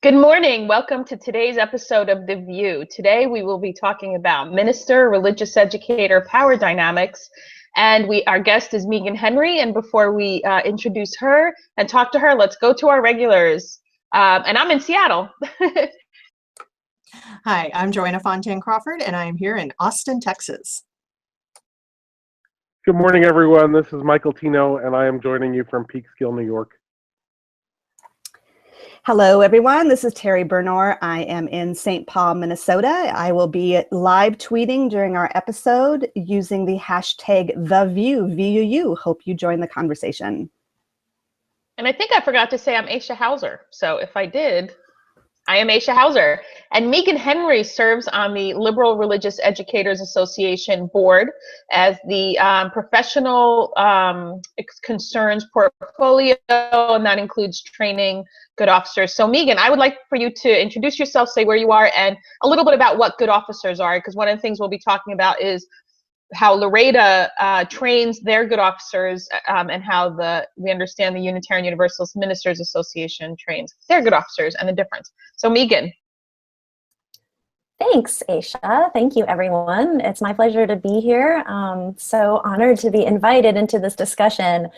Good morning. Welcome to today's episode of The VUU. Today we will be talking about minister, religious educator, power dynamics. And our guest is Meagan Henry. And before we introduce her and talk to her, let's go to our regulars. And I'm in Seattle. Hi, I'm Joanna Fontaine Crawford, and I am here in Austin, Texas. Good morning, everyone. This is Michael Tino, and I am joining you from Peekskill, New York. Hello, everyone. This is Terri Burnor. I am in St. Paul, Minnesota. I will be live tweeting during our episode using the hashtag #TheVUU, VUU. Hope you join the conversation. And I think I forgot to say I'm Aisha Hauser. So if I did, I am Aisha Hauser. And Meagan Henry serves on the Liberal Religious Educators Association board as the professional concerns portfolio, and that includes training good officers. So Meagan, I would like for you to introduce yourself, say where you are, and a little bit about what good officers are, because one of the things we'll be talking about is how LREDA trains their good officers, and how we understand the Unitarian Universalist Ministers Association trains their good officers, and the difference. So Meagan. Thanks, Aisha. Thank you, everyone. It's my pleasure to be here. So honored to be invited into this discussion.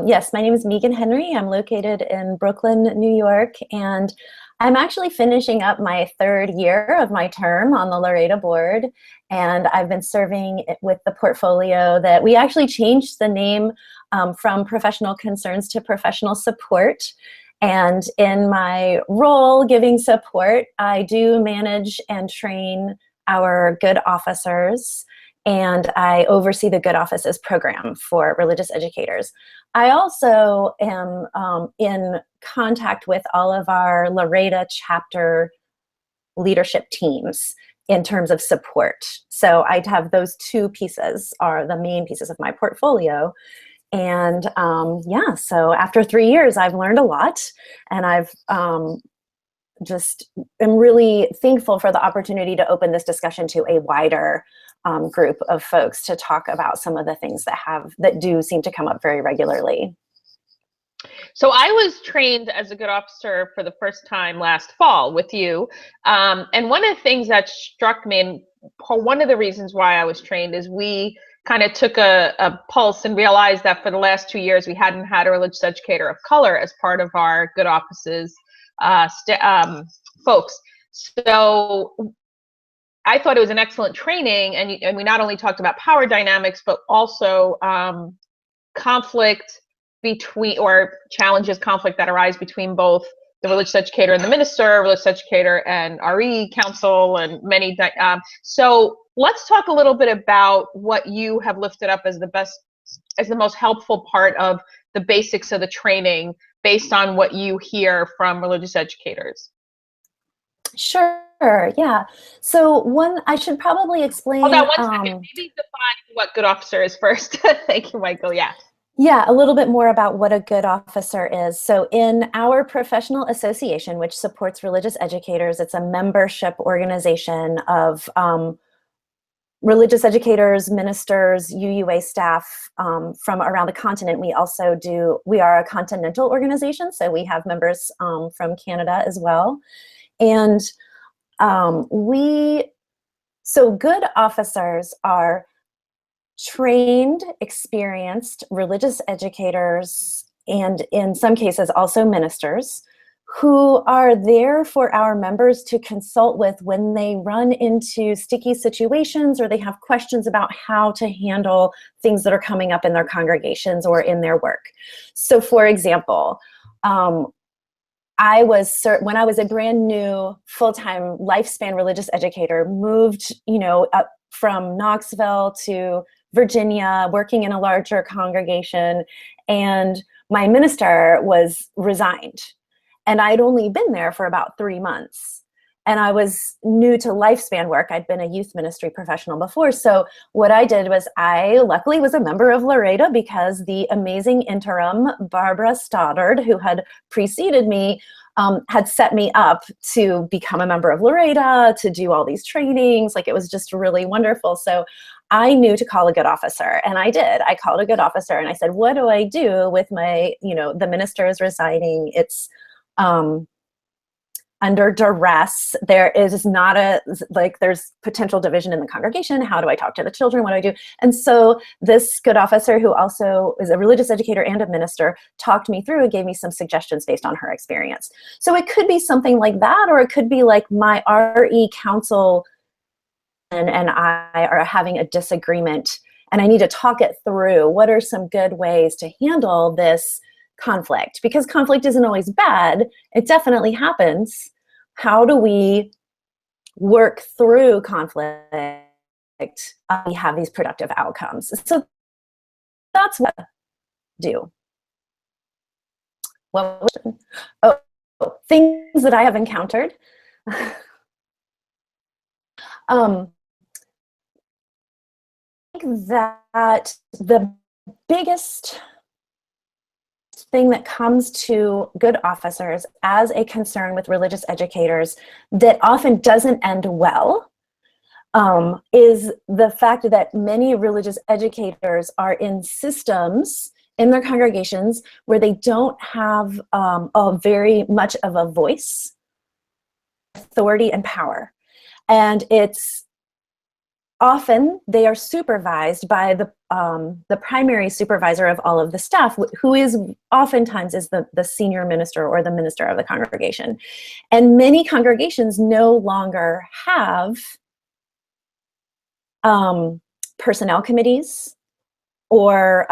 Yes, my name is Meagan Henry. I'm located in Brooklyn, New York, and I'm actually finishing up my 3rd year of my term on the LREDA Board, and I've been serving with the portfolio that we actually changed the name from Professional Concerns to Professional Support. And in my role giving support, I do manage and train our good officers, and I oversee the Good Offices program for religious educators. I also am in contact with all of our LREDA chapter leadership teams in terms of support. So I have those 2 pieces are the main pieces of my portfolio. And yeah, so after 3 years, I've learned a lot, and I've just am really thankful for the opportunity to open this discussion to a wider group of folks to talk about some of the things that do seem to come up very regularly. So I was trained as a good officer for the first time last fall with you. And one of the things that struck me, and one of the reasons why I was trained, is we kind of took a pulse and realized that for the last 2 years, we hadn't had a religious educator of color as part of our good offices folks. So I thought it was an excellent training, and we not only talked about power dynamics, but also conflict between, or challenges, conflict that arise between both the religious educator and the minister, religious educator and RE counsel, and many. So let's talk a little bit about what you have lifted up as the most helpful part of the basics of the training, based on what you hear from religious educators. Sure, yeah. So I should probably explain. Hold on 1 second. Maybe define what good officer is first. Thank you, Michael. Yeah. Yeah, a little bit more about what a good officer is. So in our professional association, which supports religious educators, it's a membership organization of religious educators, ministers, UUA staff from around the continent. We are a continental organization, so we have members from Canada as well. And good officers are trained, experienced religious educators, and in some cases also ministers, who are there for our members to consult with when they run into sticky situations or they have questions about how to handle things that are coming up in their congregations or in their work. So for example, when I was a brand new full-time lifespan religious educator, moved up from Knoxville to Virginia, working in a larger congregation, and my minister was resigned. And I'd only been there for about 3 months. And I was new to lifespan work. I'd been a youth ministry professional before. So what I did was I luckily was a member of LREDA, because the amazing interim Barbara Stoddard, who had preceded me, had set me up to become a member of LREDA, to do all these trainings. Like, it was just really wonderful. So I knew to call a good officer, and I did. I called a good officer and I said, what do I do with my, the minister is resigning? under duress. There is not there's potential division in the congregation. How do I talk to the children? What do I do? And so this good officer, who also is a religious educator and a minister, talked me through and gave me some suggestions based on her experience. So it could be something like that, or it could be like my RE counsel and I are having a disagreement and I need to talk it through. What are some good ways to handle this conflict? Because conflict isn't always bad. It definitely happens. How do we work through conflict? We have these productive outcomes. So that's what I do. Well, things that I have encountered. I think that the biggest thing that comes to good officers as a concern with religious educators that often doesn't end well is the fact that many religious educators are in systems in their congregations where they don't have a very much of a voice, authority, and power. And it's often they are supervised by the primary supervisor of all of the staff, who is oftentimes is the senior minister or the minister of the congregation. And many congregations no longer have personnel committees or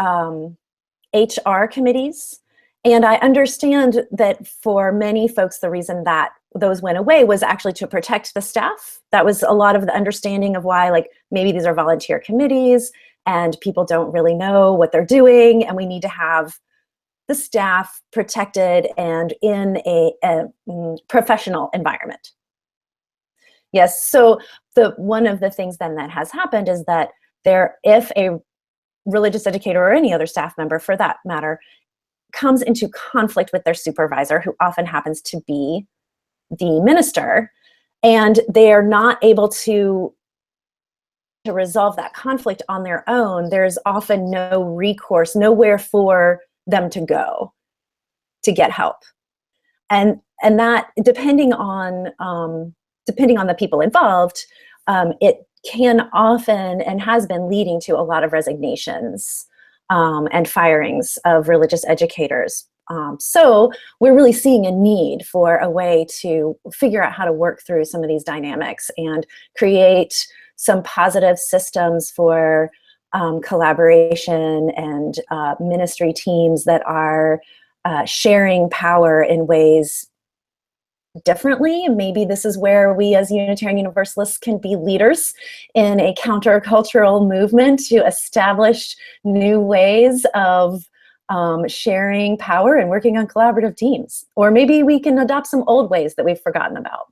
HR committees. And I understand that for many folks, the reason that those went away was actually to protect the staff. That was a lot of the understanding of why, like, maybe these are volunteer committees and people don't really know what they're doing, and we need to have the staff protected and in a professional environment. Yes, so one of the things then that has happened is that if a religious educator or any other staff member for that matter comes into conflict with their supervisor, who often happens to be the minister, and they are not able to resolve that conflict on their own, there's often no recourse, nowhere for them to go to get help. And that, depending on the people involved, it can often and has been leading to a lot of resignations and firings of religious educators. So we're really seeing a need for a way to figure out how to work through some of these dynamics and create some positive systems for collaboration and ministry teams that are sharing power in ways differently. Maybe this is where we as Unitarian Universalists can be leaders in a countercultural movement to establish new ways of sharing power and working on collaborative teams. Or maybe we can adopt some old ways that we've forgotten about.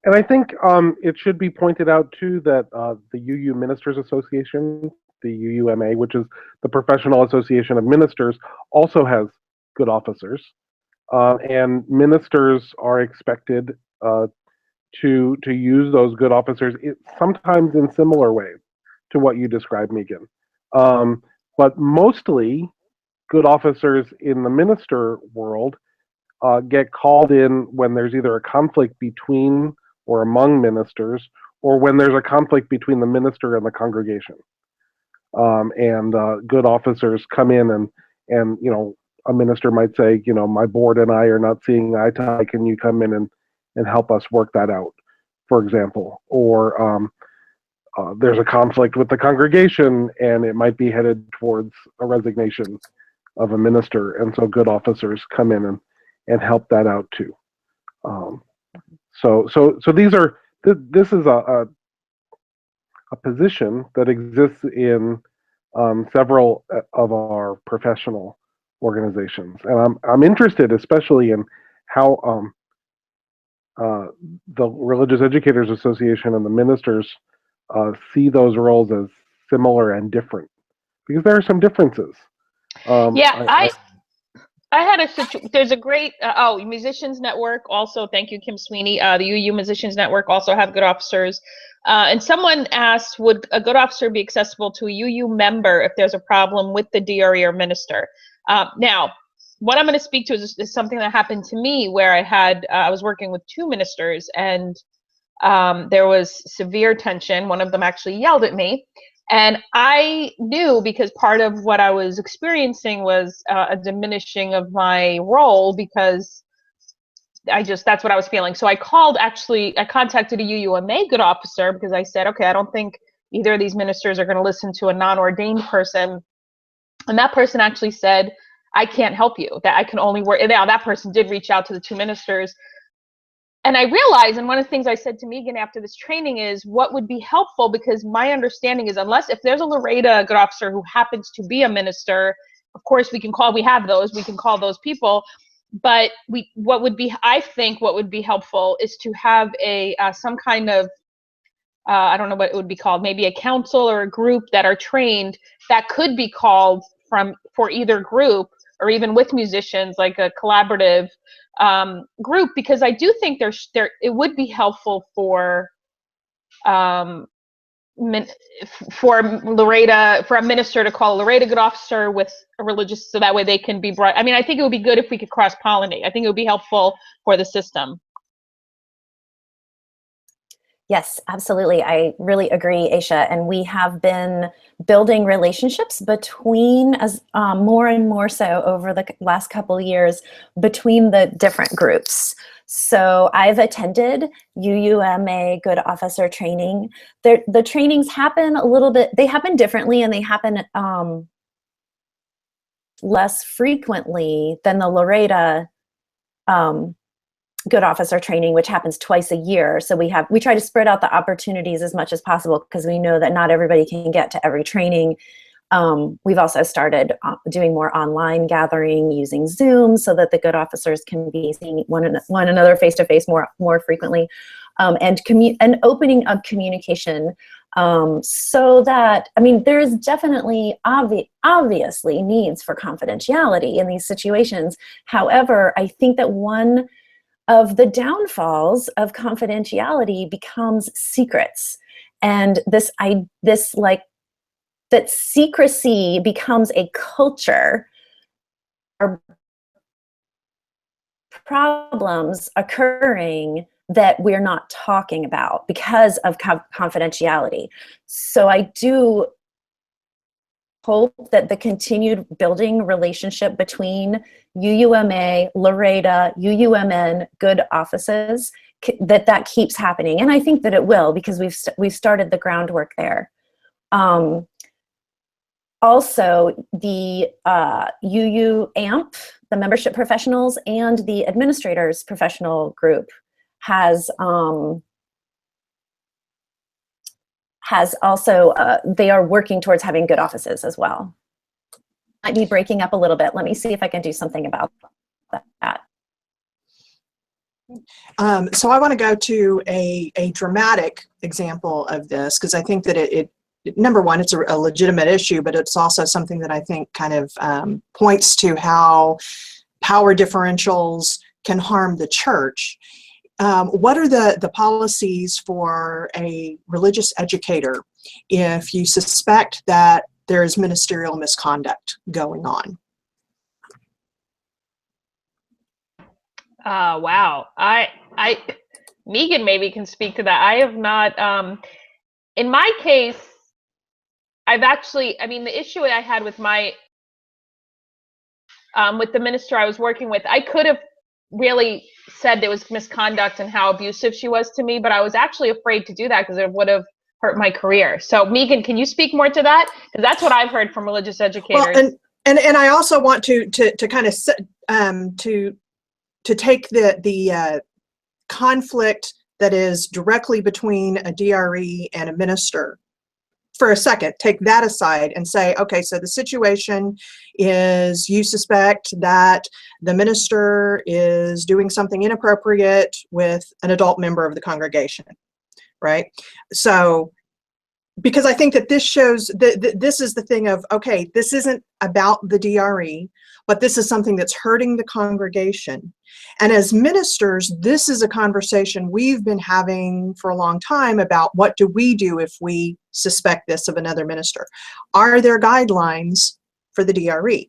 And I think it should be pointed out too that the UU Ministers Association, the UUMA, which is the Professional Association of Ministers, also has good officers. And ministers are expected to use those good officers sometimes in similar ways to what you described, Meagan. But mostly, good officers in the minister world get called in when there's either a conflict between or among ministers, or when there's a conflict between the minister and the congregation. And good officers come in and you know, a minister might say, you know, my board and I are not seeing eye to eye. Can you come in and help us work that out, for example? Or there's a conflict with the congregation and it might be headed towards a resignation of a minister. And so good officers come in and help that out too. So this is a position that exists in several of our professional organizations, and I'm interested especially in how the Religious Educators Association and the ministers see those roles as similar and different, because there are some differences. I had there's a great, Musicians Network also, thank you, Kim Sweeney. The UU Musicians Network also have good officers. And someone asked, would a good officer be accessible to a UU member if there's a problem with the DRE or minister? Now, what I'm going to speak to is something that happened to me where I was working with two ministers, and there was severe tension. One of them actually yelled at me, and I knew, because part of what I was experiencing was a diminishing of my role, because that's what I was feeling. So I contacted a UUMA good officer, because I said, okay, I don't think either of these ministers are going to listen to a non-ordained person. And that person actually said, I can't help you, that I can only work. Now, that person did reach out to the two ministers. And I realized, and one of the things I said to Meagan after this training is, what would be helpful, because my understanding is, if there's a LREDA good officer who happens to be a minister, of course we can call those people. But I think what would be helpful is to have some kind of, I don't know what it would be called, maybe a council or a group that are trained, that could be called for either group, or even with musicians, like a collaborative group, because I do think it would be helpful for LREDA, for a minister to call a LREDA good officer with a religious, so that way they can be brought. I mean, I think it would be good if we could cross-pollinate. I think it would be helpful for the system. Yes, absolutely. I really agree, Aisha. And we have been building relationships between, more and more so over the last couple of years, between the different groups. So I've attended UUMA Good Officer training. The trainings happen they happen differently, and they happen less frequently than the LREDA Good Officer training, which happens twice a year. So we try to spread out the opportunities as much as possible, because we know that not everybody can get to every training. We've also started doing more online gathering using Zoom, so that the good officers can be seeing one another face to face more frequently, and opening up communication, so that, I mean, there is definitely obviously needs for confidentiality in these situations. However, I think that one of the downfalls of confidentiality becomes secrets, and that secrecy becomes a culture, or problems occurring that we're not talking about because of confidentiality. So I do hope that the continued building relationship between UUMA, LREDA, UUMN, good offices, that keeps happening. And I think that it will, because we've started the groundwork there. Also, the UU AMP, the membership professionals, and the administrators professional group has also, they are working towards having good offices as well. Might be breaking up a little bit. Let me see if I can do something about that. So I want to go to a dramatic example of this, because I think that number one, it's a legitimate issue, but it's also something that I think kind of points to how power differentials can harm the church. What are the policies for a religious educator if you suspect that there is ministerial misconduct going on? Wow. Meagan maybe can speak to that. I have not, in my case, the issue I had with with the minister I was working with, I could have really said there was misconduct and how abusive she was to me, but I was actually afraid to do that because it would have hurt my career. So Meagan, can you speak more to that? Because that's what I've heard from religious educators. Well, and I also want to kind of to take the conflict that is directly between a DRE and a minister for a second, take that aside and say, okay, so the situation is you suspect that the minister is doing something inappropriate with an adult member of the congregation, right? So, because I think that this shows that this is the thing of, okay, this isn't about the DRE, but this is something that's hurting the congregation. And as ministers, this is a conversation we've been having for a long time about what do we do if we suspect this of another minister? Are there guidelines for the DRE?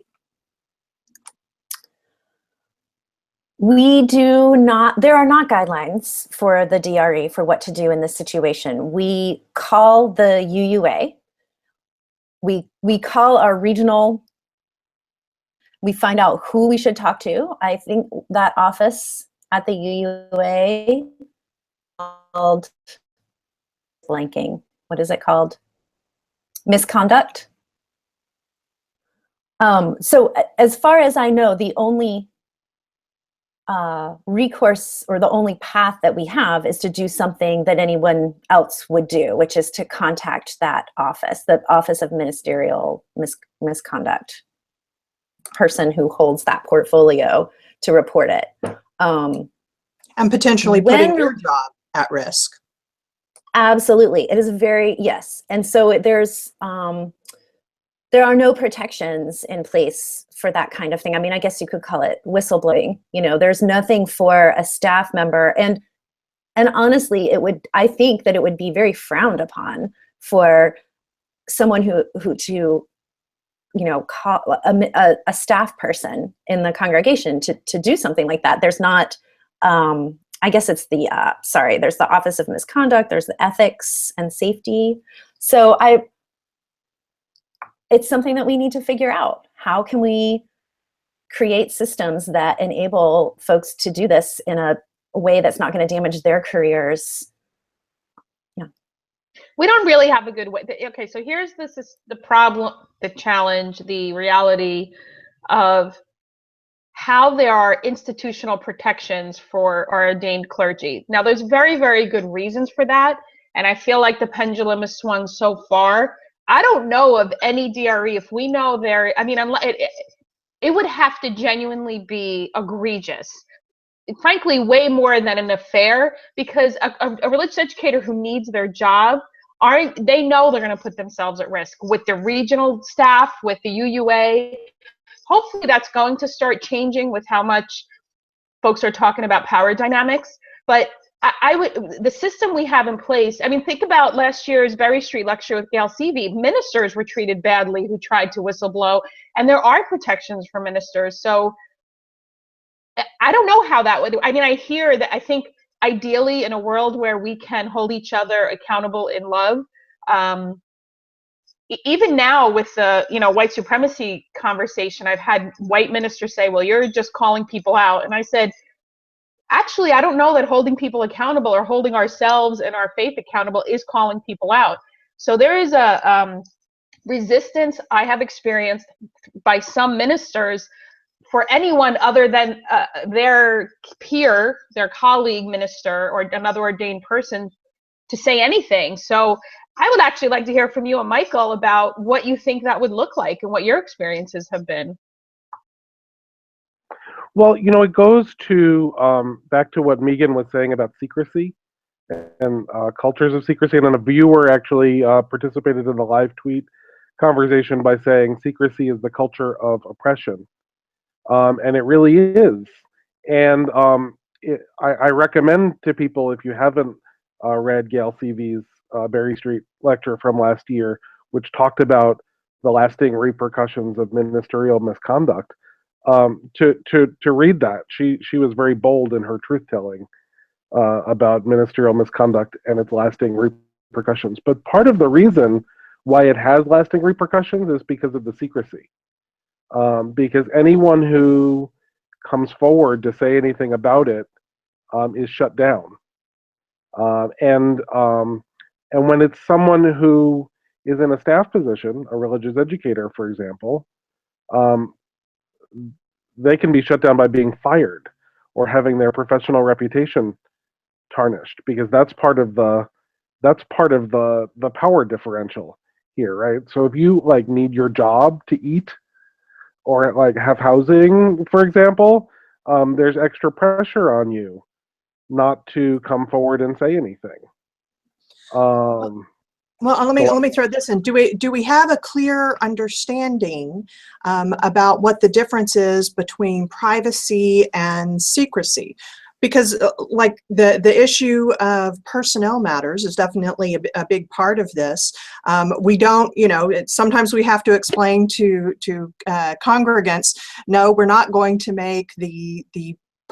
We do not, there are not guidelines for the DRE for what to do in this situation. We call the UUA, we call our regional, we find out who we should talk to. I think that office at the UUA called, blanking, what is it called? Misconduct. So as far as I know, the only recourse or the only path that we have is to do something that anyone else would do, which is to contact that office, the Office of Ministerial Misconduct, person who holds that portfolio, to report it. And potentially putting your job at risk. Absolutely. It is very, yes. And so there's, there are no protections in place for that kind of thing. I mean, I guess you could call it whistleblowing. You know, there's nothing for a staff member. And honestly, it would, I think that it would be very frowned upon for someone who to, you know, call a staff person in the congregation to do something like that. There's not, I guess it's the, there's the Office of Misconduct, there's the Ethics and Safety. So it's something that we need to figure out. How can we create systems that enable folks to do this in a way that's not going to damage their careers? Yeah. We don't really have a good way. Okay, so here's the problem, the challenge, the reality of how there are institutional protections for our ordained clergy. Now, there's very, very good reasons for that, and I feel like the pendulum has swung so far. I don't know of any DRE, if we know there, I mean, it would have to genuinely be egregious. Frankly, way more than an affair, because a religious educator who needs their job, they know they're going to put themselves at risk with the regional staff, with the UUA. Hopefully that's going to start changing with how much folks are talking about power dynamics. But the system we have in place, I mean, think about last year's Berry Street lecture with Gail Seavey. Ministers were treated badly who tried to whistleblow, and there are protections for ministers. So I don't know how that would, I mean, I hear that, I think ideally in a world where we can hold each other accountable in love, even now with the, you know, white supremacy conversation, I've had white ministers say, well, you're just calling people out. And I said, actually, I don't know that holding people accountable or holding ourselves and our faith accountable is calling people out. So there is a resistance I have experienced by some ministers for anyone other than their peer, their colleague minister, or another ordained person to say anything. So I would actually like to hear from you and Michael about what you think that would look like and what your experiences have been. Well, you know, it goes to back to what Meagan was saying about secrecy and cultures of secrecy. And then a viewer actually participated in the live tweet conversation by saying secrecy is the culture of oppression. And it really is. And I recommend to people, if you haven't read Gail Seavey's Berry Street lecture from last year, which talked about the lasting repercussions of ministerial misconduct, to read that. She was very bold in her truth telling about ministerial misconduct and its lasting repercussions. But part of the reason why it has lasting repercussions is because of the secrecy. Because anyone who comes forward to say anything about it is shut down. And when it's someone who is in a staff position, a religious educator, for example, they can be shut down by being fired or having their professional reputation tarnished, because that's part of the power differential here, right? So if you like need your job to eat or like have housing, for example, there's extra pressure on you not to come forward and say anything. Well, let me throw this in. Do we have a clear understanding about what the difference is between privacy and secrecy? Because like the issue of personnel matters is definitely a big part of this. We don't, you know, sometimes we have to explain to congregants, no, we're not going to make the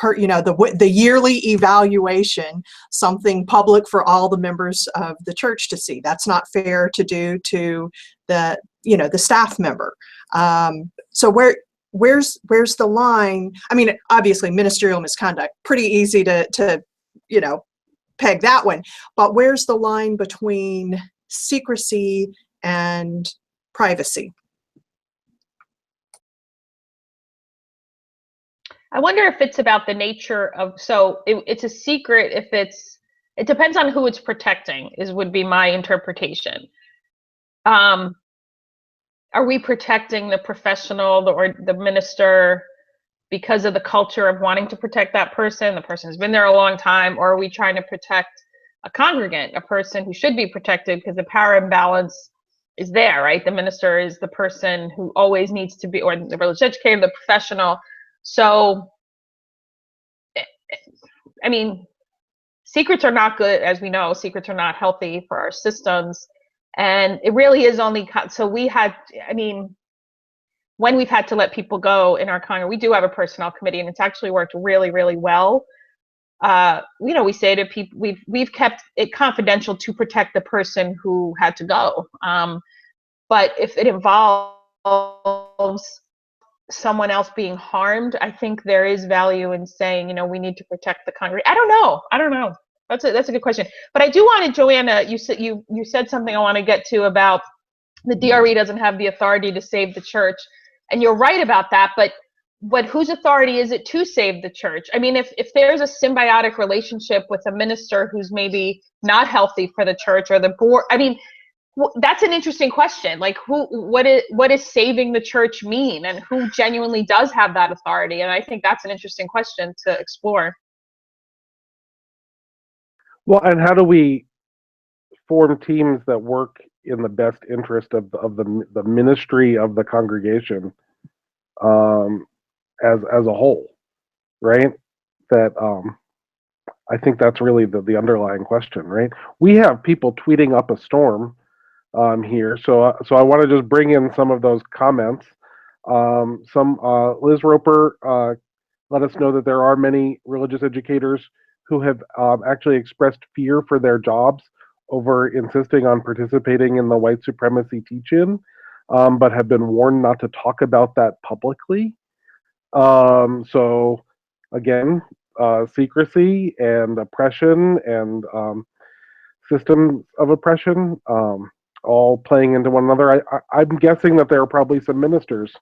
the yearly evaluation, something public for all the members of the church to see. That's not fair to do to the staff member. So where's the line? I mean, obviously ministerial misconduct, pretty easy to peg that one, but where's the line between secrecy and privacy? I wonder if it's about the nature of, it's a secret if it depends on who it's protecting, would be my interpretation. Are we protecting the professional or the minister because of the culture of wanting to protect that person? The person's been there a long time. Or are we trying to protect a congregant, a person who should be protected because the power imbalance is there, right? The minister is the person who always needs to be, or the religious educator, the professional. So, I mean, secrets are not good, as we know. Secrets are not healthy for our systems. And it really is only, so we had, I mean, when we've had to let people go in our Congress, we do have a personnel committee, and it's actually worked really, really well. We say to people, we've kept it confidential to protect the person who had to go. But if it involves someone else being harmed, I think there is value in saying, we need to protect the congregation. I don't know. That's a good question. But I do want to, Joanna, you said something I want to get to about the DRE doesn't have the authority to save the church. And you're right about that, but whose authority is it to save the church? I mean, if there's a symbiotic relationship with a minister who's maybe not healthy for the church or the board, I mean, that's an interesting question. Like, what is saving the church mean, and who genuinely does have that authority? And I think that's an interesting question to explore. Well, and how do we form teams that work in the best interest of the ministry of the congregation as a whole, right? That I think that's really the underlying question, right? We have people tweeting up a storm here, so I want to just bring in some of those comments. Liz Roper let us know that there are many religious educators who have actually expressed fear for their jobs over insisting on participating in the white supremacy teach-in, but have been warned not to talk about that publicly. So again, secrecy and oppression and systems of oppression all playing into one another. I'm guessing that there are probably some ministers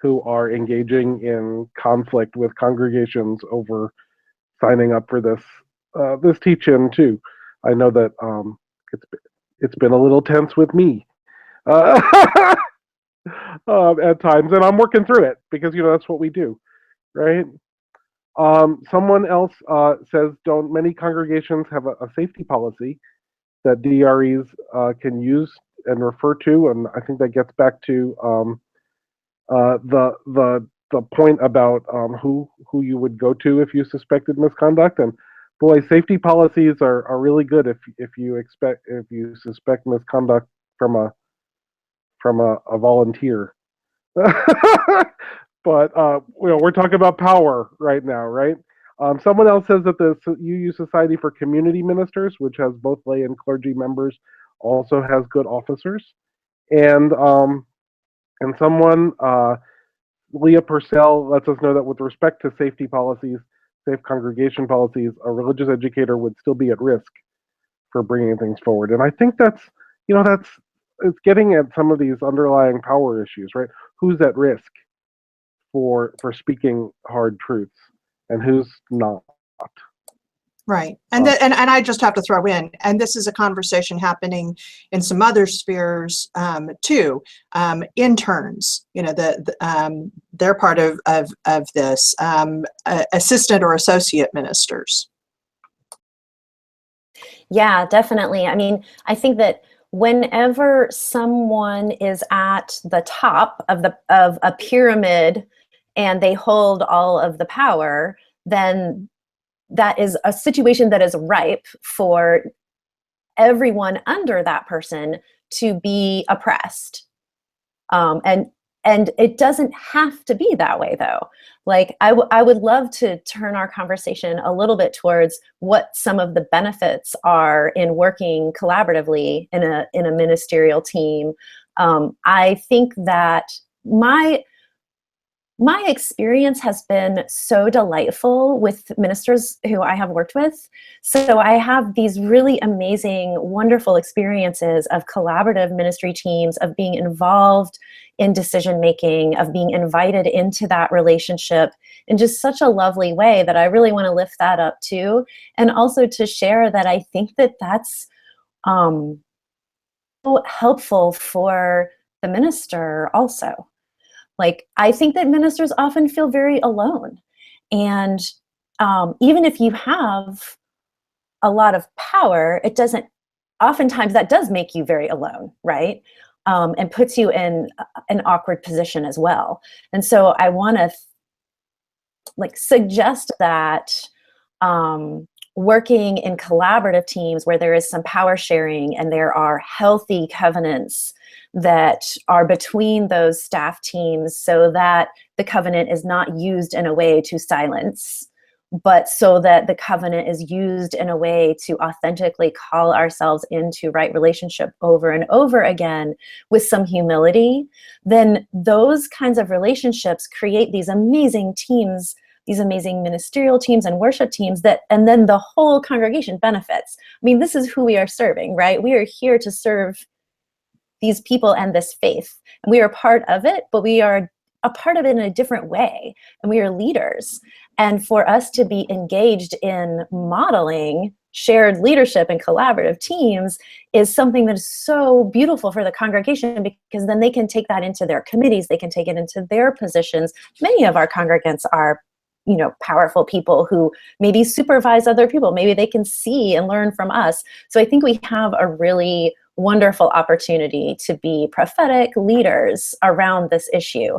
who are engaging in conflict with congregations over signing up for this teach-in too. I know that it's been a little tense with me at times, and I'm working through it because that's what we do, right? Someone else says, don't many congregations have a safety policy that DREs can use and refer to? And I think that gets back to the point about who you would go to if you suspected misconduct. And boy, safety policies are really good if you suspect misconduct from a volunteer. But we're talking about power right now, right? Someone else says that the UU Society for Community Ministers, which has both lay and clergy members, also has good officers. And someone, Leah Purcell, lets us know that with respect to safety policies, safe congregation policies, a religious educator would still be at risk for bringing things forward. And I think it's getting at some of these underlying power issues, right? Who's at risk for speaking hard truths and who's not? Right. And I just have to throw in, and this is a conversation happening in some other spheres too. Interns, they're part of this. Assistant or associate ministers. Yeah, definitely. I mean, I think that whenever someone is at the top of a pyramid and they hold all of the power, then that is a situation that is ripe for everyone under that person to be oppressed. And And it doesn't have to be that way, though. Like, I would love to turn our conversation a little bit towards what some of the benefits are in working collaboratively in a ministerial team. I think that my experience has been so delightful with ministers who I have worked with. So I have these really amazing, wonderful experiences of collaborative ministry teams, of being involved in decision-making, of being invited into that relationship in just such a lovely way that I really want to lift that up too. And also to share that I think that that's so helpful for the minister also. Like, I think that ministers often feel very alone. And even if you have a lot of power, it doesn't, oftentimes that does make you very alone, right? And puts you in an awkward position as well. And so I want to suggest that working in collaborative teams where there is some power sharing and there are healthy covenants that are between those staff teams, so that the covenant is not used in a way to silence, but so that the covenant is used in a way to authentically call ourselves into right relationship over and over again with some humility, then those kinds of relationships create these amazing teams, these amazing ministerial teams and worship teams and then the whole congregation benefits. I mean, this is who we are serving, right? We are here to serve these people and this faith. And we are part of it, but we are a part of it in a different way. And we are leaders. And for us to be engaged in modeling shared leadership and collaborative teams is something that is so beautiful for the congregation, because then they can take that into their committees, they can take it into their positions. Many of our congregants are, powerful people who maybe supervise other people. Maybe they can see and learn from us. So I think we have a really wonderful opportunity to be prophetic leaders around this issue.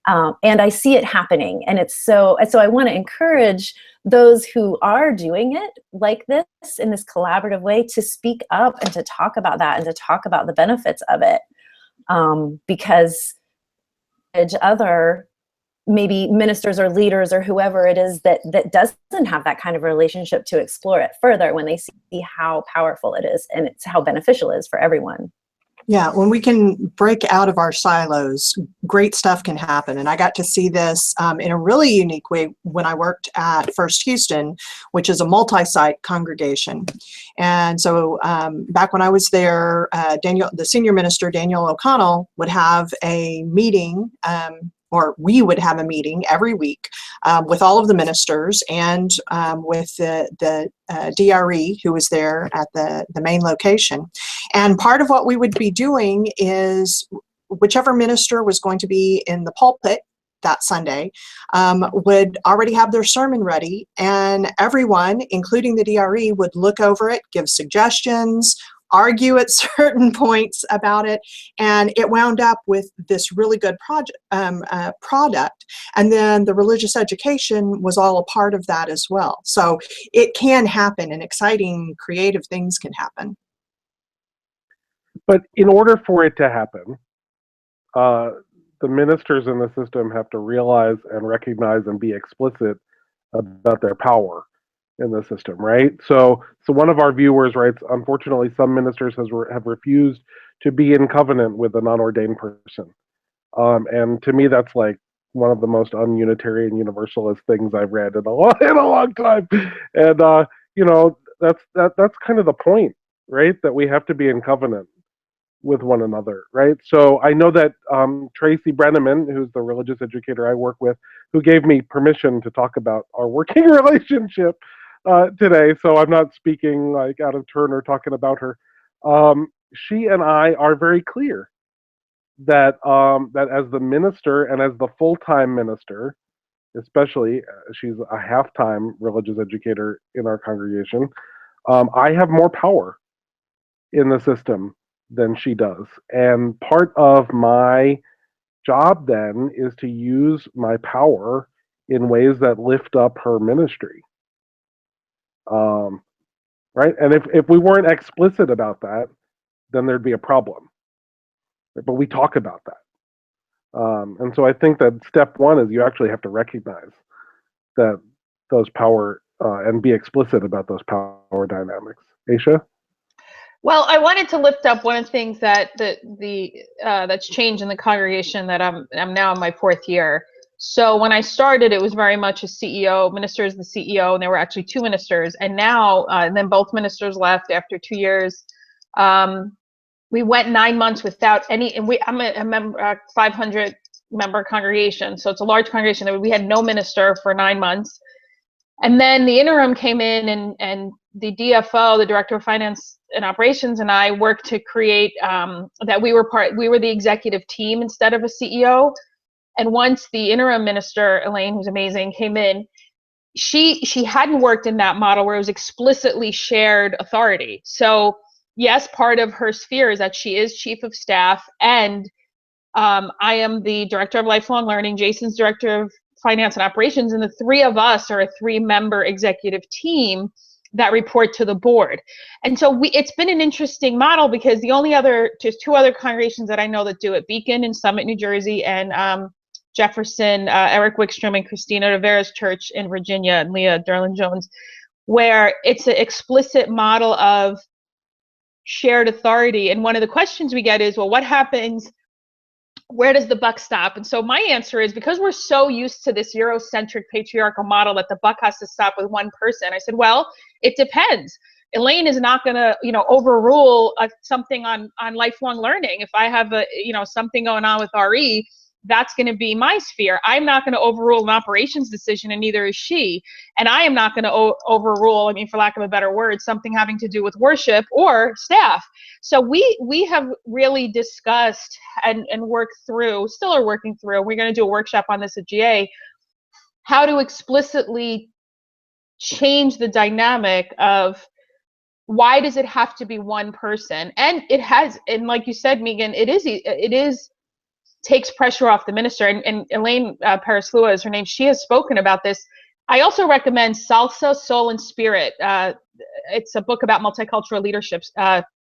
And I see it happening. And so I want to encourage those who are doing it like this, in this collaborative way, to speak up and to talk about that and to talk about the benefits of it. Because other maybe ministers or leaders or whoever it is that doesn't have that kind of relationship to explore it further when they see how powerful it is and it's how beneficial it is for everyone. Yeah, when we can break out of our silos, great stuff can happen. And I got to see this in a really unique way when I worked at First Houston, which is a multi-site congregation. And so back when I was there, the senior minister, Daniel O'Connell, would have a meeting, or we would have a meeting every week with all of the ministers and with the DRE who was there at the main location. And part of what we would be doing is whichever minister was going to be in the pulpit that Sunday would already have their sermon ready, and everyone, including the DRE, would look over it, give suggestions, argue at certain points about it, and it wound up with this really good product. And then the religious education was all a part of that as well. So it can happen, and exciting, creative things can happen. But in order for it to happen, the ministers in the system have to realize and recognize and be explicit about their power in the system, right? So one of our viewers writes, unfortunately, some ministers have refused to be in covenant with a non-ordained person. And to me, that's like one of the most un-Unitarian Universalist things I've read in a long time. And, that's kind of the point, right? That we have to be in covenant with one another, right? So I know that Tracy Brenneman, who's the religious educator I work with, who gave me permission to talk about our working relationship today, so I'm not speaking like out of turn or talking about her. She and I are very clear that that as the minister and as the full-time minister, especially she's a half-time religious educator in our congregation, I have more power in the system than she does. And part of my job then is to use my power in ways that lift up her ministry. Right? And if we weren't explicit about that, then there'd be a problem. But we talk about that. And so I think that step one is you actually have to recognize that those power and be explicit about those power dynamics. Aisha? Well, I wanted to lift up one of the things that that's changed in the congregation that I'm now in my 4th year. So when I started, it was very much a CEO, minister is the CEO, and there were actually 2 ministers. And now, and then both ministers left after 2 years. We went 9 months without any, and I'm a member, 500 member congregation, so it's a large congregation. We had no minister for 9 months. And then the interim came in, and the DFO, the Director of Finance and Operations, and I worked to create that we were the executive team instead of a CEO. And once the interim minister, Elaine, who's amazing, came in, she hadn't worked in that model where it was explicitly shared authority. So yes, part of her sphere is that she is chief of staff, and I am the director of lifelong learning, Jason's director of finance and operations, and the 3 of us are a 3-member executive team that report to the board. And so it's been an interesting model because there's 2 other congregations that I know that do it, Beacon in Summit, New Jersey, and Jefferson, Eric Wickstrom and Christina Rivera's church in Virginia, and Leah Derlin-Jones, where it's an explicit model of shared authority. And one of the questions we get is, well, what happens? Where does the buck stop? And so my answer is, because we're so used to this Eurocentric patriarchal model that the buck has to stop with one person, I said, well, it depends. Elaine is not going to, overrule something on lifelong learning. If I have something going on with RE, that's going to be my sphere. I'm not going to overrule an operations decision, and neither is she. And I am not going to overrule, for lack of a better word, something having to do with worship or staff. So we have really discussed and worked through, still are working through, we're going to do a workshop on this at GA, how to explicitly change the dynamic of why does it have to be one person? And it has, and like you said, Meagan, it is takes pressure off the minister. And Elaine Peirce is her name. She has spoken about this. I also recommend Salsa, Soul, and Spirit. It's a book about multicultural leadership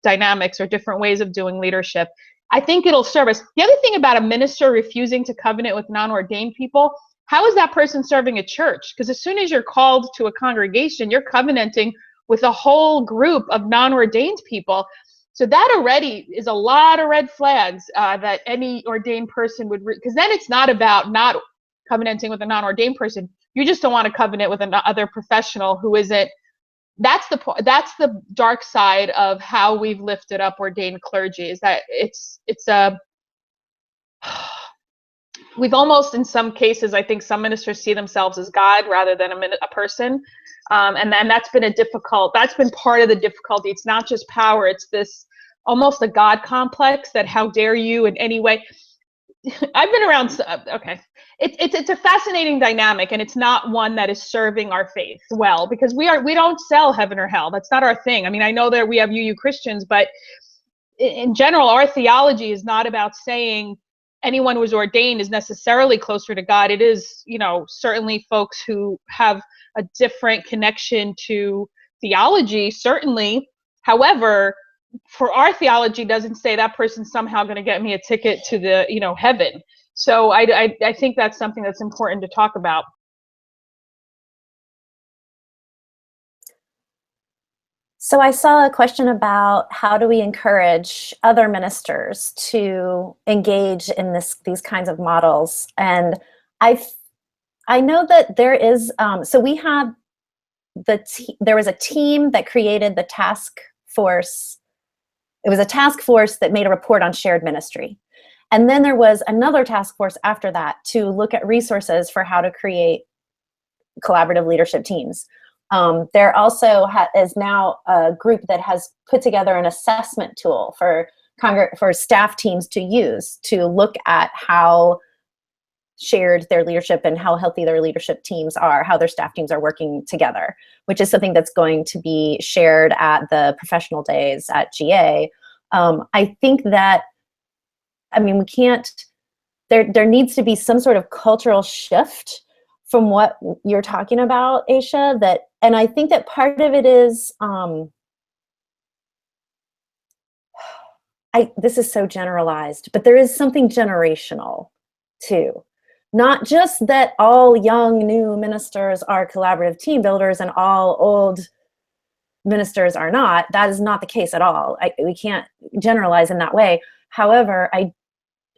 dynamics, or different ways of doing leadership. I think it'll serve us. The other thing about a minister refusing to covenant with non-ordained people, how is that person serving a church? Because as soon as you're called to a congregation, you're covenanting with a whole group of non-ordained people. So that already is a lot of red flags that any ordained person would, because then it's not about not covenanting with a non-ordained person. You just don't want to covenant with another professional who isn't. That's the dark side of how we've lifted up ordained clergy, is that we've almost, in some cases, I think some ministers see themselves as God rather than a person. And then that's been part of the difficulty. It's not just power, it's this almost a God complex that how dare you in any way. I've been around, okay. It's a fascinating dynamic, and it's not one that is serving our faith well, because we don't sell heaven or hell. That's not our thing. I know that we have UU Christians, but in general, our theology is not about saying anyone who is ordained is necessarily closer to God. It is, certainly folks who have a different connection to theology, certainly. However, for our theology doesn't say that person's somehow going to get me a ticket to the, heaven. So I think that's something that's important to talk about. So I saw a question about how do we encourage other ministers to engage in these kinds of models. And I know that there is, so we have there was a team that created the task force. It was a task force that made a report on shared ministry. And then there was another task force after that to look at resources for how to create collaborative leadership teams. There also is now a group that has put together an assessment tool for staff teams to use to look at how shared their leadership and how healthy their leadership teams are, how their staff teams are working together, which is something that's going to be shared at the professional days at GA. I think that, we can't, there needs to be some sort of cultural shift from what you're talking about, Aisha, and I think that part of it is, this is so generalized, but there is something generational too. Not just that all young new ministers are collaborative team builders and all old ministers are not. That is not the case at all. We can't generalize in that way. However,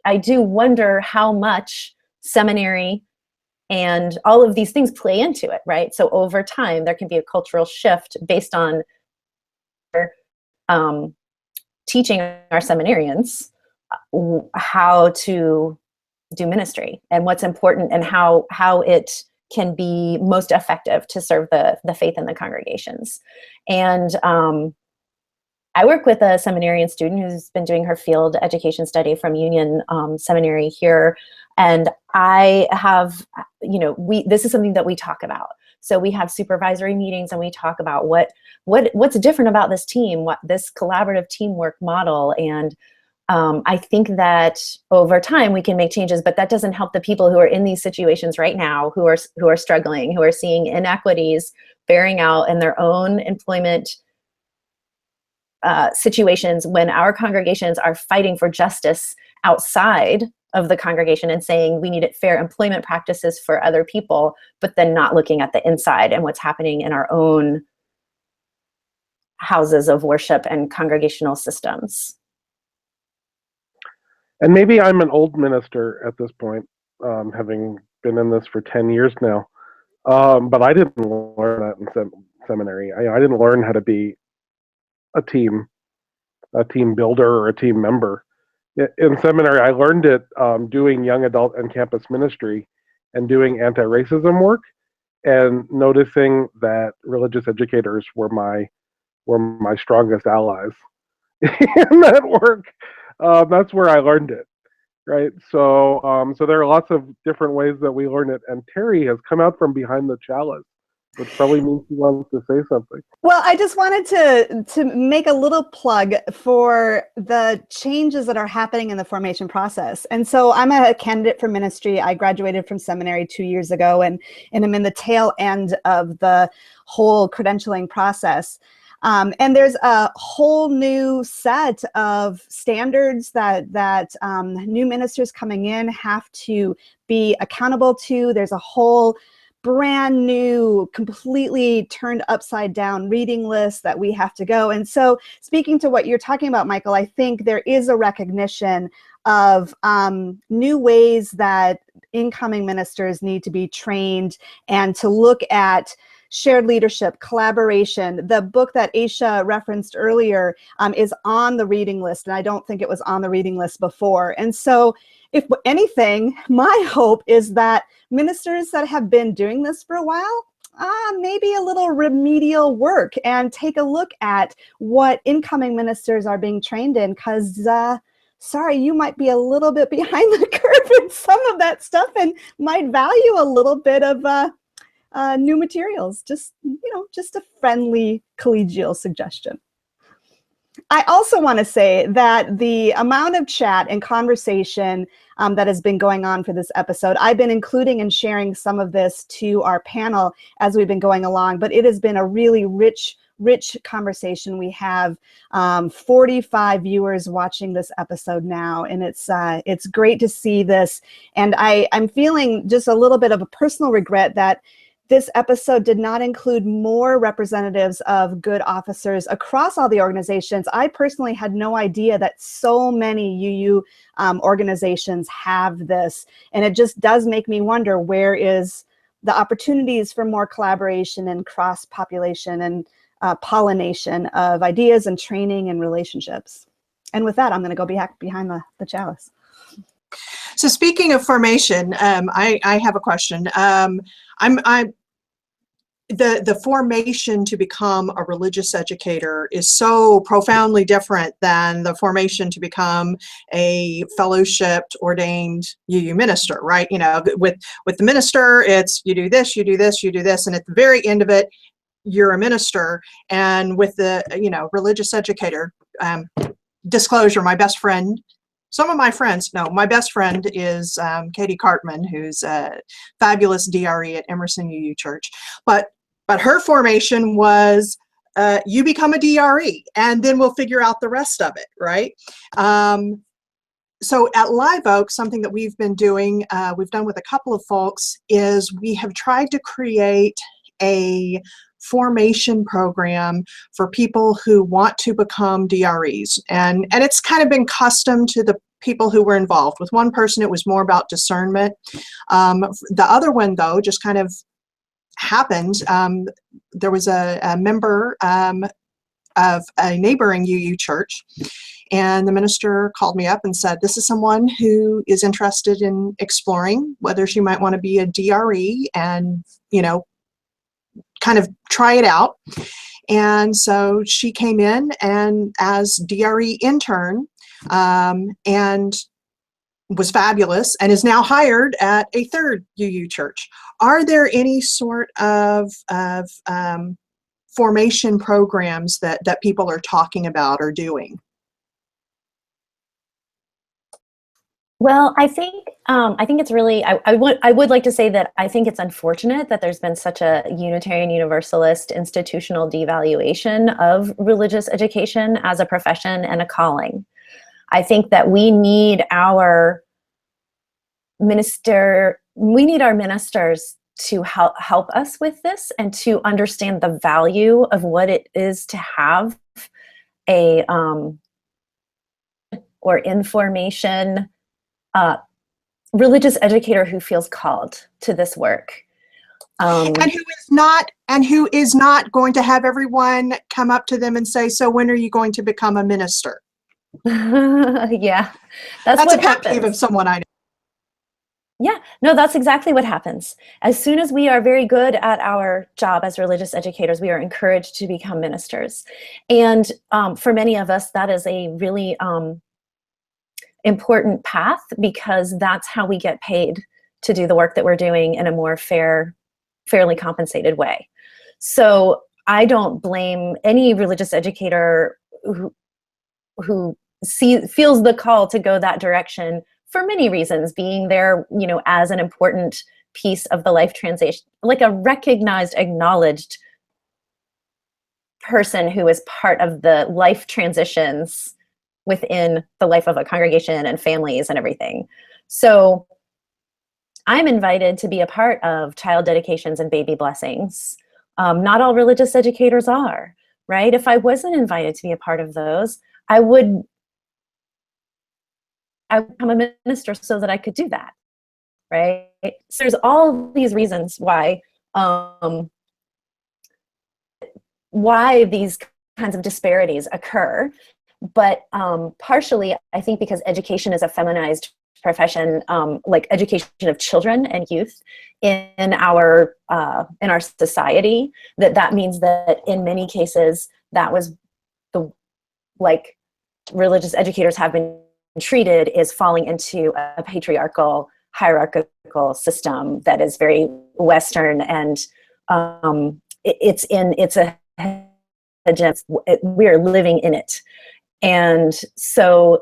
I do wonder how much seminary and all of these things play into it, right? So over time, there can be a cultural shift based on teaching our seminarians how to do ministry and what's important and how it can be most effective to serve the faith in the congregations. And I work with a seminarian student who's been doing her field education study from Union Seminary here. And I have, this is something that we talk about. So we have supervisory meetings and we talk about what's different about this team, this collaborative teamwork model. And I think that over time we can make changes, but that doesn't help the people who are in these situations right now, who are struggling, who are seeing inequities bearing out in their own employment situations when our congregations are fighting for justice outside of the congregation and saying we need fair employment practices for other people, but then not looking at the inside and what's happening in our own houses of worship and congregational systems. And maybe I'm an old minister at this point, having been in this for 10 years now. But I didn't learn that in seminary. I didn't learn how to be a team builder or a team member. In seminary, I learned it doing young adult and campus ministry and doing anti-racism work and noticing that religious educators were my strongest allies in that work. That's where I learned it, right? So there are lots of different ways that we learn it. And Terri has come out from behind the chalice, which probably means she wants to say something. Well, I just wanted to make a little plug for the changes that are happening in the formation process. And so I'm a candidate for ministry. I graduated from seminary 2 years ago, and I'm in the tail end of the whole credentialing process. And there's a whole new set of standards that new ministers coming in have to be accountable to. There's a whole brand new, completely turned upside down reading list that we have to go. And so speaking to what you're talking about, Michael, I think there is a recognition of new ways that incoming ministers need to be trained and to look at shared leadership, collaboration. The book that Aisha referenced earlier is on the reading list, and I don't think it was on the reading list before. And so if anything, my hope is that ministers that have been doing this for a while, maybe a little remedial work and take a look at what incoming ministers are being trained in, because sorry, you might be a little bit behind the curve in some of that stuff and might value a little bit of new materials. Just a friendly collegial suggestion. I also want to say that the amount of chat and conversation that has been going on for this episode, I've been including and sharing some of this to our panel as we've been going along, but it has been a really rich conversation. We have 45 viewers watching this episode now, and it's great to see this. And I'm feeling just a little bit of a personal regret that this episode did not include more representatives of good officers across all the organizations. I personally had no idea that so many UU organizations have this. And it just does make me wonder, where is the opportunities for more collaboration and cross-population and pollination of ideas and training and relationships? And with that, I'm going to go behind the chalice. So speaking of formation, I have a question. The formation to become a religious educator is so profoundly different than the formation to become a fellowshipped ordained UU minister, right? With the minister, it's you do this, you do this, you do this, and at the very end of it, you're a minister. And with the religious educator, disclosure, my best friend. Some of my friends, no, my best friend is Katie Cartman, who's a fabulous DRE at Emerson UU Church. But her formation was you become a DRE, and then we'll figure out the rest of it, right? so at Live Oak, something that we've been doing, we've done with a couple of folks, is we have tried to create a formation program for people who want to become DREs. And it's kind of been custom to the people who were involved. With one person, it was more about discernment. The other one, though, just kind of happened. There was a member of a neighboring UU church, and the minister called me up and said, this is someone who is interested in exploring whether she might want to be a DRE and, you know, kind of try it out. And so she came in and as DRE intern, and was fabulous and is now hired at a third UU church. Are there any sort of formation programs that people are talking about or doing? Well, I think it's really, I would like to say that I think it's unfortunate that there's been such a Unitarian Universalist institutional devaluation of religious education as a profession and a calling. I think that we need our ministers to help us with this and to understand the value of what it is to have a or information religious educator who feels called to this work. And who is not going to have everyone come up to them and say, so when are you going to become a minister? Yeah, that's a what pet peeve happens. of someone I know. Yeah, no, that's exactly what happens. As soon as we are very good at our job as religious educators, we are encouraged to become ministers. And for many of us, that is a really important path, because that's how we get paid to do the work that we're doing in a more fairly compensated way. So I don't blame any religious educator who feels the call to go that direction for many reasons, being there, you know, as an important piece of the life transition, like a recognized, acknowledged person who is part of the life transitions within the life of a congregation and families and everything. So I'm invited to be a part of child dedications and baby blessings. Not all religious educators are, right? If I wasn't invited to be a part of those, I would become a minister so that I could do that, right? So there's all these reasons why these kinds of disparities occur. But partially, I think because education is a feminized profession, like education of children and youth in our society, that means that in many cases, that was like religious educators have been treated is falling into a patriarchal, hierarchical system that is very Western, and we're living in it. And so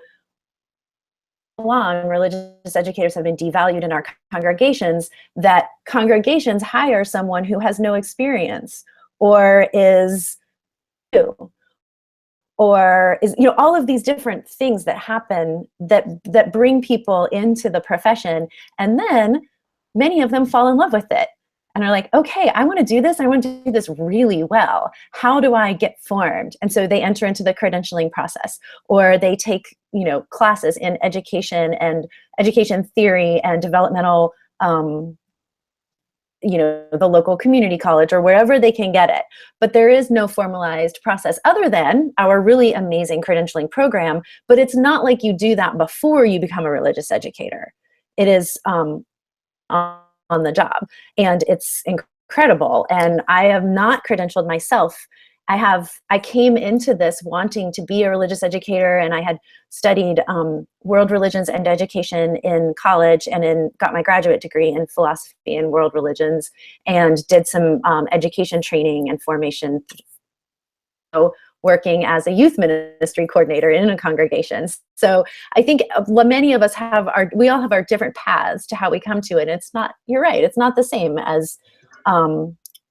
long, religious educators have been devalued in our congregations, that congregations hire someone who has no experience or is new, or is, you know, all of these different things that happen that bring people into the profession, and then many of them fall in love with it and are like, okay, I want to do this. I want to do this really well. How do I get formed? And so they enter into the credentialing process, or they take, you know, classes in education and education theory and developmental, you know, the local community college or wherever they can get it. But there is no formalized process other than our really amazing credentialing program. But it's not like you do that before you become a religious educator. It is on the job, and it's incredible. And I have not credentialed myself. I came into this wanting to be a religious educator, and I had studied world religions and education in college, and got my graduate degree in philosophy and world religions, and did some education training and formation, working as a youth ministry coordinator in a congregation. So I think many of us we all have our different paths to how we come to it. And it's not, you're right, it's not the same as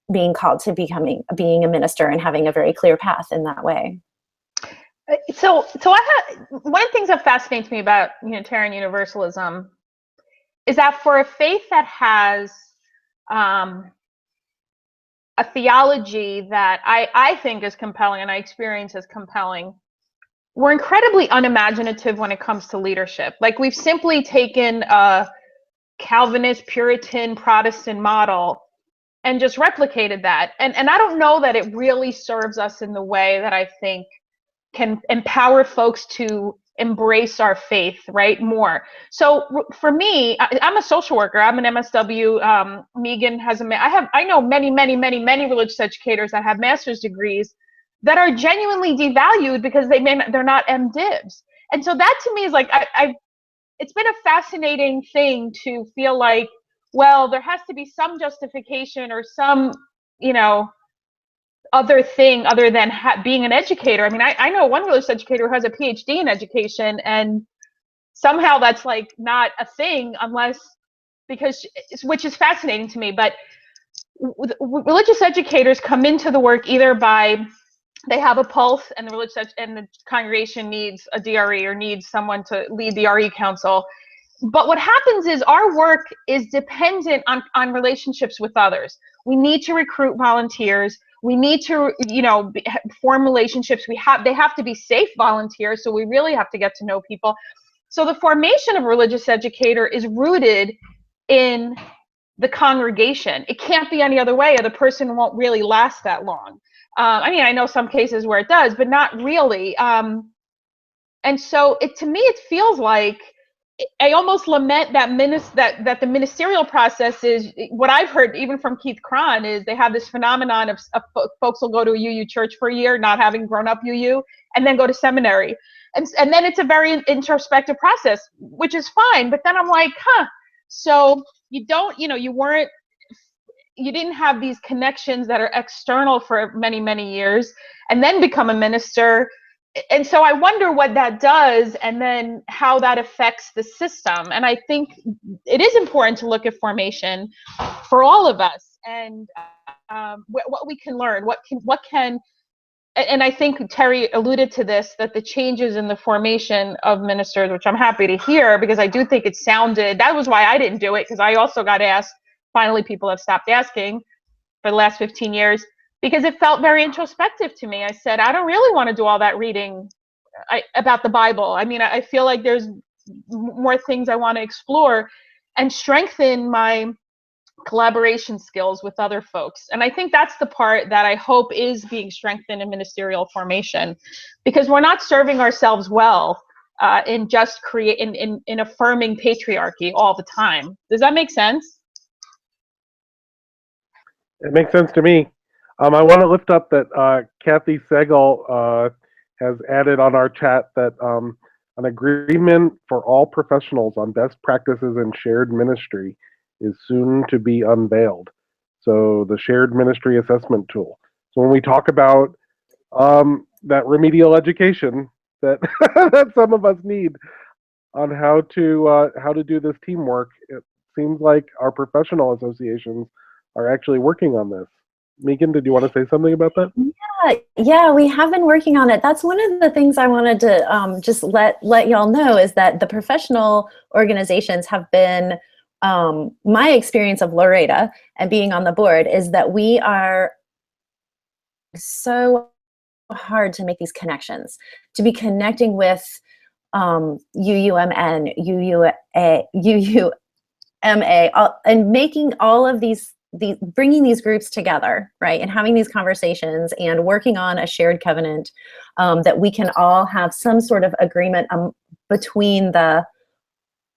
being called to being a minister and having a very clear path in that way. So one of the things that fascinates me about Unitarian Universalism is that for a faith that has a theology that I think is compelling and I experience as compelling, we're incredibly unimaginative when it comes to leadership. Like, we've simply taken a Calvinist, Puritan, Protestant model and just replicated that. And I don't know that it really serves us in the way that I think can empower folks to embrace our faith, right, more. So for me, I'm a social worker. I'm an MSW. Meagan has I know many religious educators that have master's degrees that are genuinely devalued because they're not MDivs. And so that to me is like, it's been a fascinating thing to feel like, well, there has to be some justification or some, other thing other than being an educator. I mean, I know one religious educator who has a PhD in education, and somehow that's like not a thing which is fascinating to me. But religious educators come into the work either by, they have a pulse and the congregation needs a DRE or needs someone to lead the RE council. But what happens is our work is dependent on relationships with others. We need to recruit volunteers. We need to, form relationships. They have to be safe volunteers. So we really have to get to know people. So the formation of a religious educator is rooted in the congregation. It can't be any other way, or the person won't really last that long. I know some cases where it does, but not really. And so to me, it feels like, I almost lament that that the ministerial process is, what I've heard even from Keith Cron is, they have this phenomenon of folks will go to a UU church for a year, not having grown up UU, and then go to seminary. And then it's a very introspective process, which is fine. But then I'm like, so you didn't have these connections that are external for many years, and then become a minister. And so I wonder what that does, and then how that affects the system. And I think it is important to look at formation for all of us, and what we can learn, and I think Terri alluded to this, that the changes in the formation of ministers, which I'm happy to hear, because I do think that was why I didn't do it, because I also got asked, finally people have stopped asking for the last 15 years, because it felt very introspective to me. I said, I don't really want to do all that reading about the Bible. I mean, I feel like there's more things I want to explore and strengthen my collaboration skills with other folks. And I think that's the part that I hope is being strengthened in ministerial formation, because we're not serving ourselves well in just in affirming patriarchy all the time. Does that make sense? It makes sense to me. I want to lift up that Kathy Segal has added on our chat that an agreement for all professionals on best practices in shared ministry is soon to be unveiled. So the shared ministry assessment tool. So when we talk about that remedial education that that some of us need on how to do this teamwork, it seems like our professional associations are actually working on this. Meagan, did you want to say something about that? Yeah, we have been working on it. That's one of the things I wanted to just let y'all know, is that the professional organizations have been, my experience of LREDA and being on the board is that we are so hard to make these connections, to be connecting with UUMN, UUMA, and making all of these bringing these groups together, right, and having these conversations and working on a shared covenant that we can all have some sort of agreement between the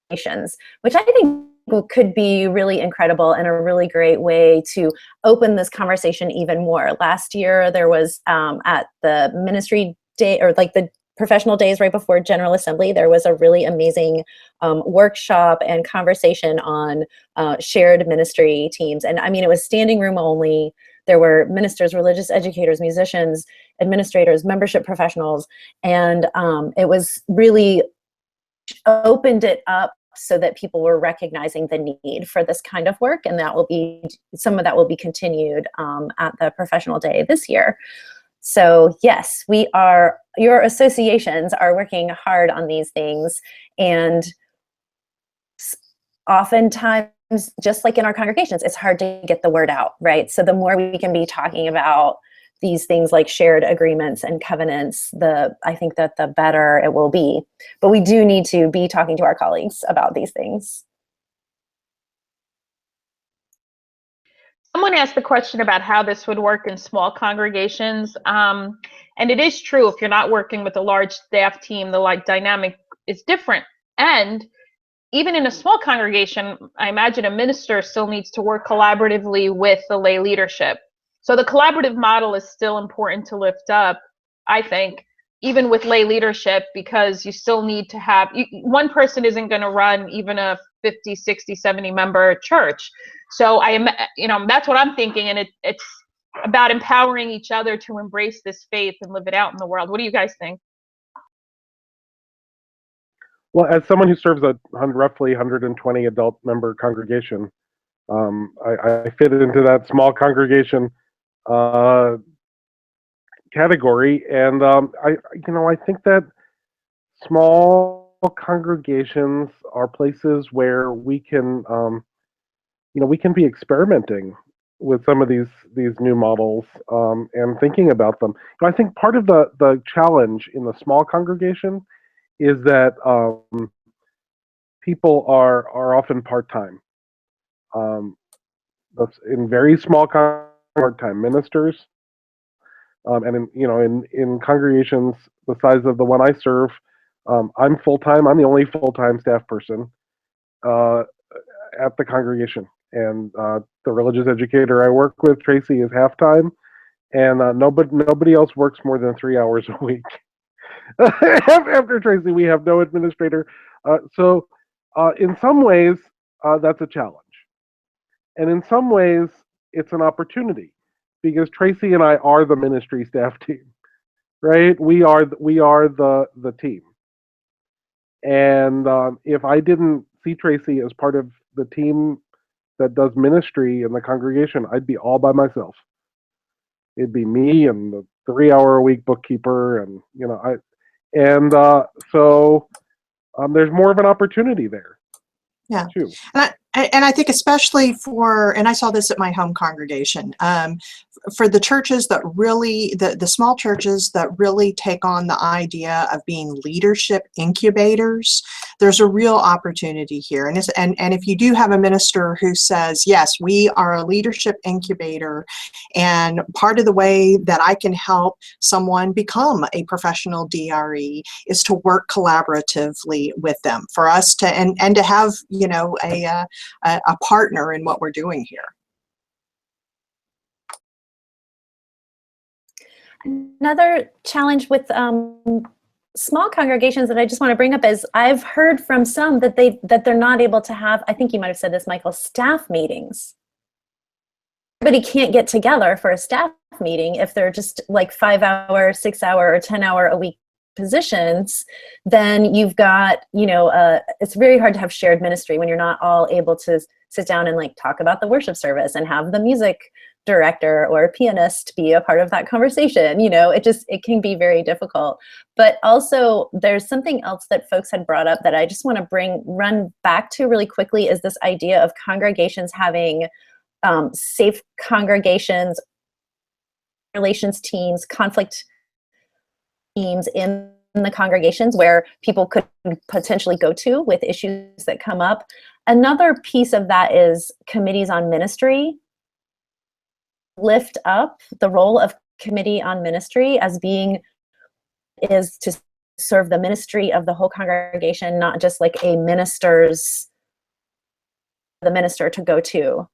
nations, which I think could be really incredible and a really great way to open this conversation even more. Last year, there was at the ministry day, or like the professional days right before General Assembly, there was a really amazing workshop and conversation on shared ministry teams. And I mean, it was standing room only. There were ministers, religious educators, musicians, administrators, membership professionals, and it was really opened it up so that people were recognizing the need for this kind of work, and that will be, some of that will be continued at the professional day this year. So yes, your associations are working hard on these things, and oftentimes, just like in our congregations, it's hard to get the word out, right? So the more we can be talking about these things like shared agreements and covenants, I think that the better it will be. But we do need to be talking to our colleagues about these things. Someone asked the question about how this would work in small congregations. And it is true, if you're not working with a large staff team, the dynamic is different. And even in a small congregation, I imagine a minister still needs to work collaboratively with the lay leadership. So the collaborative model is still important to lift up, I think, even with lay leadership, because you still need to have, one person isn't going to run even a 50, 60, 70 member church. So that's what I'm thinking. And it's about empowering each other to embrace this faith and live it out in the world. What do you guys think? Well, as someone who serves a roughly 120 adult member congregation, I fit into that small congregation category, and I think that small congregations are places where we can be experimenting with some of these new models and thinking about them. I think part of the challenge in the small congregation is that people are often part-time. In very small part-time ministers, and in congregations the size of the one I serve, I'm full-time. I'm the only full-time staff person at the congregation, and the religious educator I work with, Tracy, is half-time, and nobody else works more than 3 hours a week. After Tracy, we have no administrator. So in some ways, that's a challenge. And in some ways, it's an opportunity, because Tracy and I are the ministry staff team, right? We are the team. And if I didn't see Tracy as part of the team that does ministry in the congregation, I'd be all by myself. It'd be me and the 3 hour a week bookkeeper, and so there's more of an opportunity there. Yeah, too. And I think especially and I saw this at my home congregation, for the churches that really, the small churches that really take on the idea of being leadership incubators, there's a real opportunity here. And if you do have a minister who says, yes, we are a leadership incubator, and part of the way that I can help someone become a professional DRE is to work collaboratively with them, for us to, and to have, a partner in what we're doing here. Another challenge with small congregations that I just want to bring up is I've heard from some that they're not able to have, I think you might have said this, Michael, staff meetings. Everybody can't get together for a staff meeting if they're just like 5 hour, 6 hour, or 10 hour a week positions. Then you've got, it's very hard to have shared ministry when you're not all able to sit down and talk about the worship service and have the music director or pianist be a part of that conversation. It can be very difficult. But also there's something else that folks had brought up that I just want to run back to really quickly, is this idea of congregations having safe congregations, relations teams, conflict teams in the congregations where people could potentially go to with issues that come up. Another piece of that is committees on ministry. Lift up the role of committee on ministry as is to serve the ministry of the whole congregation, not just like the minister to go to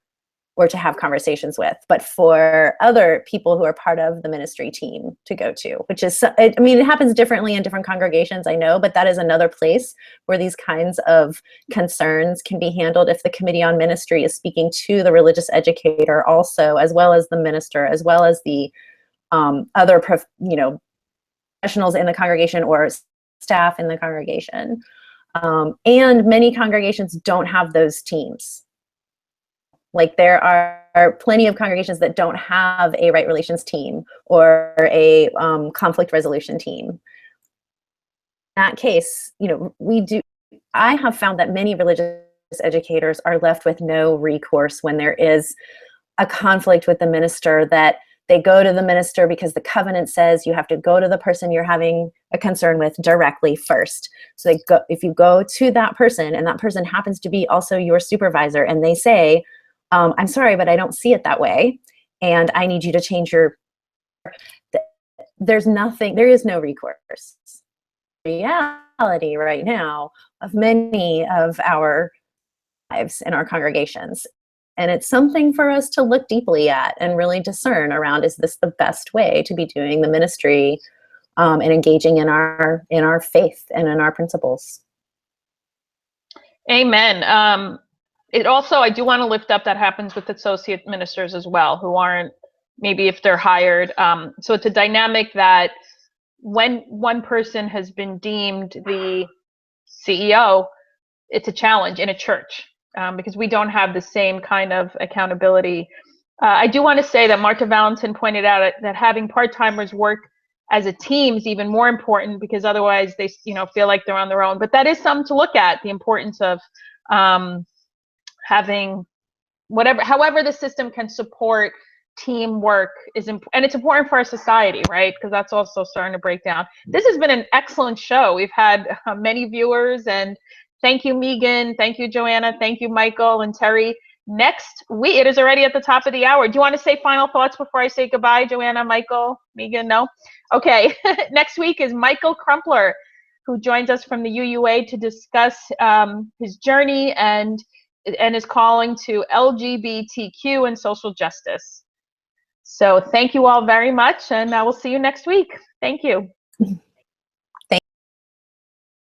or to have conversations with, but for other people who are part of the ministry team to go to, which is, it happens differently in different congregations, I know, but that is another place where these kinds of concerns can be handled if the committee on ministry is speaking to the religious educator also, as well as the minister, as well as the other professionals in the congregation or staff in the congregation. And many congregations don't have those teams. Like there are plenty of congregations that don't have a right relations team or a conflict resolution team. In that case, I have found that many religious educators are left with no recourse when there is a conflict with the minister, that they go to the minister because the covenant says you have to go to the person you're having a concern with directly first. So if you go to that person and that person happens to be also your supervisor and they say, I'm sorry, but I don't see it that way, and I need you to change there is no recourse. Reality right now of many of our lives in our congregations. And it's something for us to look deeply at and really discern around, is this the best way to be doing the ministry and engaging in our faith and in our principles? Amen. I do want to lift up that happens with associate ministers as well, who aren't, maybe if they're hired. So it's a dynamic that when one person has been deemed the CEO, it's a challenge in a church because we don't have the same kind of accountability. I do want to say that Marta Valentin pointed out that having part-timers work as a team is even more important, because otherwise they feel like they're on their own. But that is something to look at, the importance of having however the system can support teamwork and it's important for our society, right? Because that's also starting to break down. This has been an excellent show. We've had many viewers, and thank you, Meagan. Thank you, Joanna. Thank you, Michael and Terri. Next week, it is already at the top of the hour. Do you want to say final thoughts before I say goodbye, Joanna, Michael, Meagan? No? Okay. Next week is Michael Crumpler, who joins us from the UUA to discuss his journey and his calling to LGBTQ and social justice. So thank you all very much, and I will see you next week. Thank you.